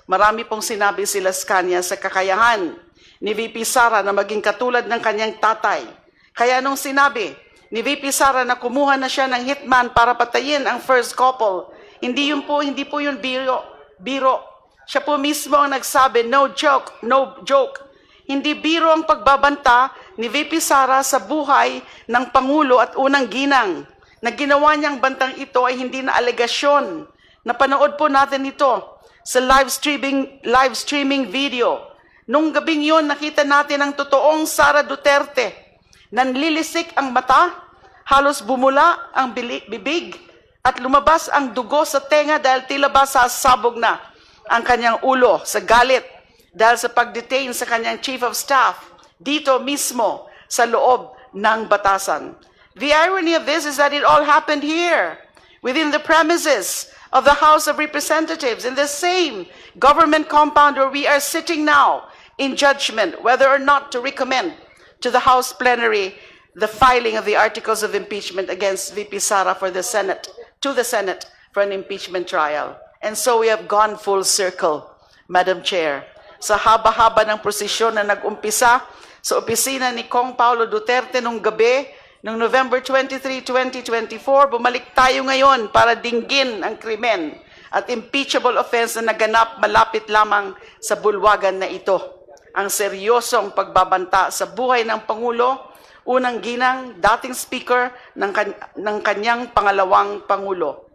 Marami pong sinabi sila sa kanya sa kakayahan ni VP Sara na maging katulad ng kanyang tatay. Kaya nung sinabi ni VP Sara na kumuha na siya ng hitman para patayin ang first couple, hindi po yun biro. Siya po mismo ang nagsabi, no joke. Hindi biro ang pagbabanta ni VP Sara sa buhay ng Pangulo at unang ginang. Na ginawa niyang bantang ito ay hindi na alegasyon. Napanood po natin ito sa live streaming video. Nung gabing yon, nakita natin ang totoong Sara Duterte. Nanlilisik ang mata, halos bumula ang bibig, at lumabas ang dugo sa tenga dahil tila ba sasabog na ang kanyang ulo sa galit dahil sa pag-detain sa kanyang chief of staff dito mismo sa loob ng batasan. The irony of this is that it all happened here, within the premises of the House of Representatives, in the same government compound where we are sitting now in judgment whether or not to recommend to the House plenary the filing of the articles of impeachment against VP Sara to the Senate for an impeachment trial. And so we have gone full circle, Madam Chair. Sa haba-haba ng prosesyon na nag-umpisa sa opisina ni Kong Paulo Duterte nung gabi, noong November 23, 2024, bumalik tayo ngayon para dinggin ang krimen at impeachable offense na naganap malapit lamang sa bulwagan na ito. Ang seryosong pagbabanta sa buhay ng Pangulo, unang ginang, dating speaker ng kanyang pangalawang Pangulo.